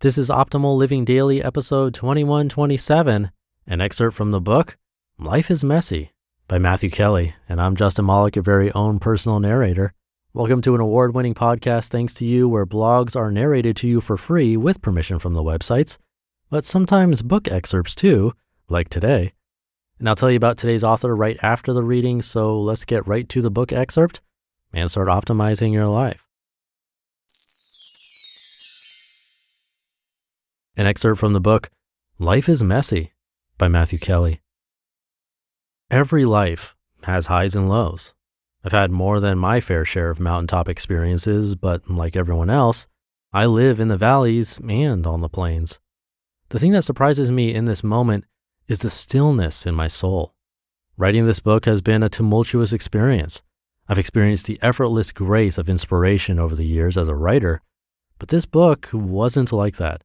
This is Optimal Living Daily, episode 2127, an excerpt from the book, Life is Messy, by Matthew Kelly, and I'm Justin Malik, your very own personal narrator. Welcome to an award-winning podcast thanks to you where blogs are narrated to you for free with permission from the websites, but sometimes book excerpts too, like today. And I'll tell you about today's author right after the reading, so let's get right to the book excerpt and start optimizing your life. An excerpt from the book, Life is Messy, by Matthew Kelly. Every life has highs and lows. I've had more than my fair share of mountaintop experiences, but like everyone else, I live in the valleys and on the plains. The thing that surprises me in this moment is the stillness in my soul. Writing this book has been a tumultuous experience. I've experienced the effortless grace of inspiration over the years as a writer, but this book wasn't like that.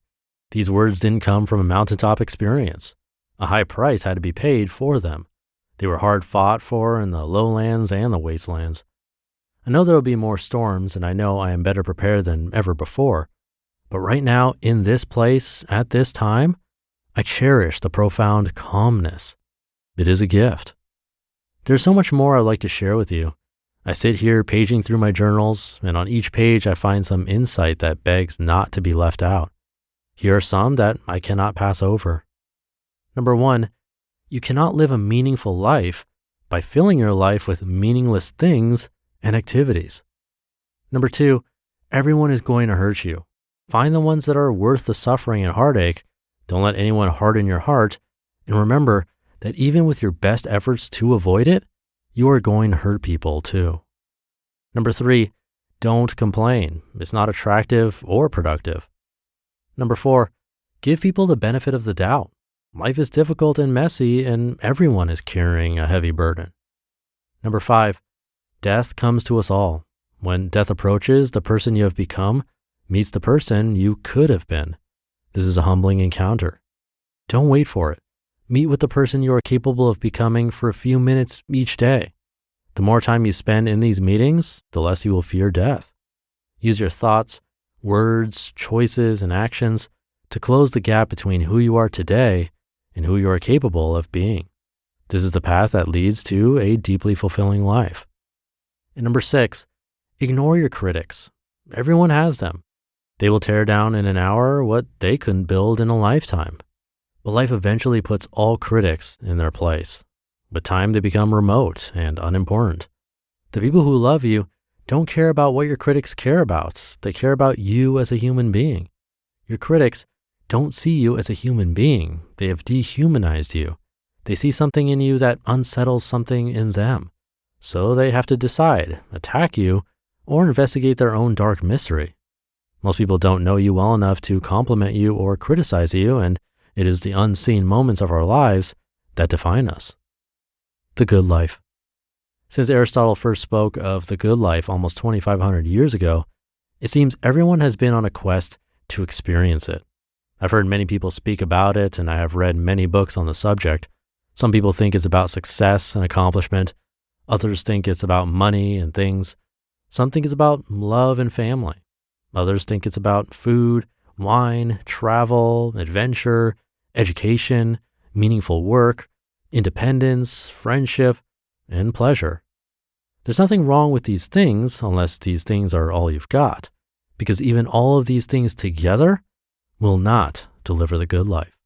These words didn't come from a mountaintop experience. A high price had to be paid for them. They were hard fought for in the lowlands and the wastelands. I know there will be more storms, and I know I am better prepared than ever before. But right now, in this place, at this time, I cherish the profound calmness. It is a gift. There's so much more I'd like to share with you. I sit here paging through my journals, and on each page I find some insight that begs not to be left out. Here are some that I cannot pass over. Number one, you cannot live a meaningful life by filling your life with meaningless things and activities. Number two, everyone is going to hurt you. Find the ones that are worth the suffering and heartache. Don't let anyone harden your heart. And remember that even with your best efforts to avoid it, you are going to hurt people too. Number three, don't complain. It's not attractive or productive. Number four, give people the benefit of the doubt. Life is difficult and messy, and everyone is carrying a heavy burden. Number five, death comes to us all. When death approaches, the person you have become meets the person you could have been. This is a humbling encounter. Don't wait for it. Meet with the person you are capable of becoming for a few minutes each day. The more time you spend in these meetings, the less you will fear death. Use your thoughts, words, choices, and actions to close the gap between who you are today and who you are capable of being. This is the path that leads to a deeply fulfilling life. And number six, ignore your critics. Everyone has them. They will tear down in an hour what they couldn't build in a lifetime. But life eventually puts all critics in their place. With time, they become remote and unimportant. The people who love you don't care about what your critics care about. They care about you as a human being. Your critics don't see you as a human being. They have dehumanized you. They see something in you that unsettles something in them. So they have to decide, attack you, or investigate their own dark mystery. Most people don't know you well enough to compliment you or criticize you, and it is the unseen moments of our lives that define us. The good life. Since Aristotle first spoke of the good life almost 2,500 years ago, it seems everyone has been on a quest to experience it. I've heard many people speak about it, and I have read many books on the subject. Some people think it's about success and accomplishment. Others think it's about money and things. Some think it's about love and family. Others think it's about food, wine, travel, adventure, education, meaningful work, independence, friendship, and pleasure. There's nothing wrong with these things unless these things are all you've got, because even all of these things together will not deliver the good life.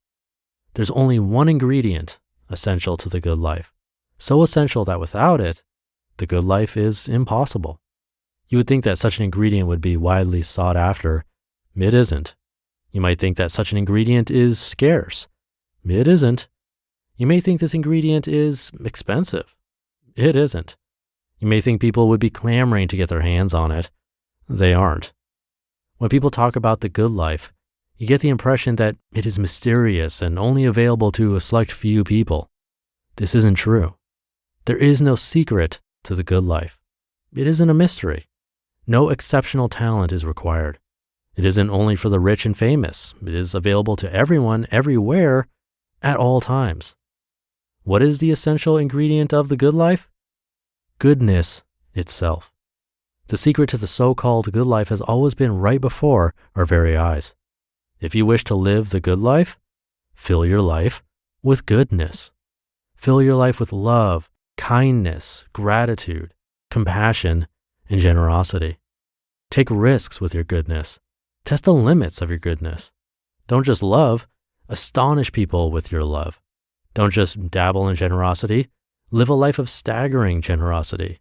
There's only one ingredient essential to the good life, so essential that without it, the good life is impossible. You would think that such an ingredient would be widely sought after. It isn't. You might think that such an ingredient is scarce. It isn't. You may think this ingredient is expensive. It isn't. You may think people would be clamoring to get their hands on it. They aren't. When people talk about the good life, you get the impression that it is mysterious and only available to a select few people. This isn't true. There is no secret to the good life. It isn't a mystery. No exceptional talent is required. It isn't only for the rich and famous. It is available to everyone, everywhere, at all times. What is the essential ingredient of the good life? Goodness itself. The secret to the so-called good life has always been right before our very eyes. If you wish to live the good life, fill your life with goodness. Fill your life with love, kindness, gratitude, compassion, and generosity. Take risks with your goodness. Test the limits of your goodness. Don't just love, astonish people with your love. Don't just dabble in generosity, live a life of staggering generosity.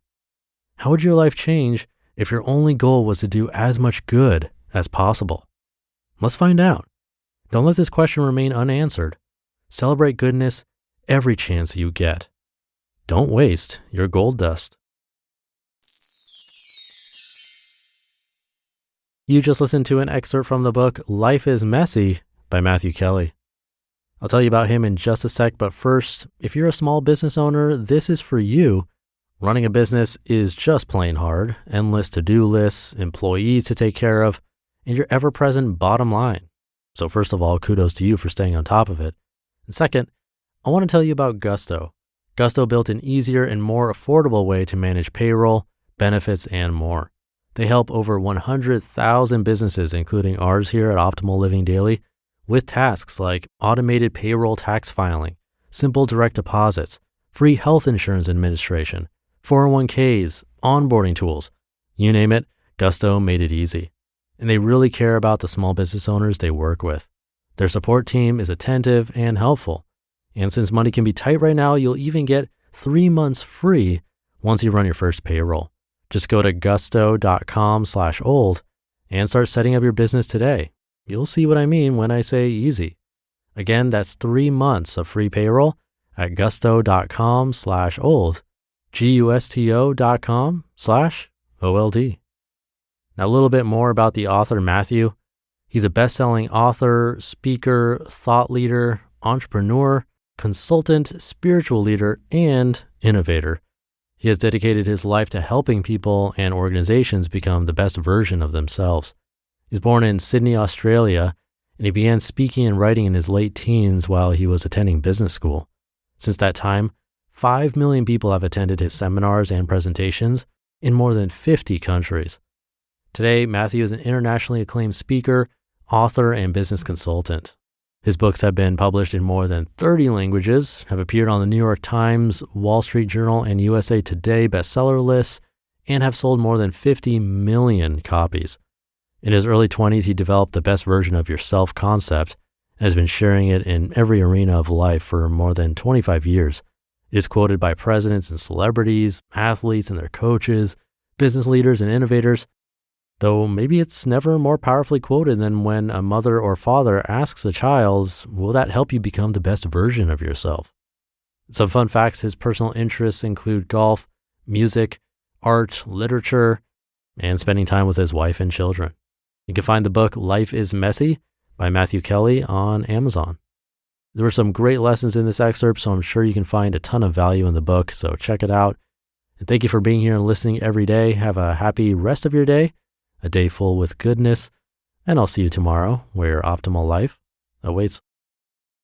How would your life change if your only goal was to do as much good as possible? Let's find out. Don't let this question remain unanswered. Celebrate goodness every chance you get. Don't waste your gold dust. You just listened to an excerpt from the book Life is Messy by Matthew Kelly. I'll tell you about him in just a sec, but first, if you're a small business owner, this is for you. Running a business is just plain hard, endless to-do lists, employees to take care of, and your ever-present bottom line. So first of all, kudos to you for staying on top of it. And second, I want to tell you about Gusto. Gusto built an easier and more affordable way to manage payroll, benefits, and more. They help over 100,000 businesses, including ours here at Optimal Living Daily, with tasks like automated payroll tax filing, simple direct deposits, free health insurance administration, 401ks, onboarding tools. You name it, Gusto made it easy. And they really care about the small business owners they work with. Their support team is attentive and helpful. And since money can be tight right now, you'll even get 3 months free once you run your first payroll. Just go to gusto.com/old and start setting up your business today. You'll see what I mean when I say easy. Again, that's 3 months of free payroll at gusto.com/old, gusto.com/OLD. Now, a little bit more about the author, Matthew. He's a best-selling author, speaker, thought leader, entrepreneur, consultant, spiritual leader, and innovator. He has dedicated his life to helping people and organizations become the best version of themselves. He's born in Sydney, Australia, and he began speaking and writing in his late teens while he was attending business school. Since that time, 5 million people have attended his seminars and presentations in more than 50 countries. Today, Matthew is an internationally acclaimed speaker, author, and business consultant. His books have been published in more than 30 languages, have appeared on the New York Times, Wall Street Journal, and USA Today bestseller lists, and have sold more than 50 million copies. In his early 20s, he developed the best version of yourself concept and has been sharing it in every arena of life for more than 25 years. It is quoted by presidents and celebrities, athletes and their coaches, business leaders and innovators, though maybe it's never more powerfully quoted than when a mother or father asks a child, will that help you become the best version of yourself? Some fun facts: his personal interests include golf, music, art, literature, and spending time with his wife and children. You can find the book Life is Messy by Matthew Kelly on Amazon. There were some great lessons in this excerpt, so I'm sure you can find a ton of value in the book, so check it out. And thank you for being here and listening every day. Have a happy rest of your day, a day full with goodness, and I'll see you tomorrow where your optimal life awaits.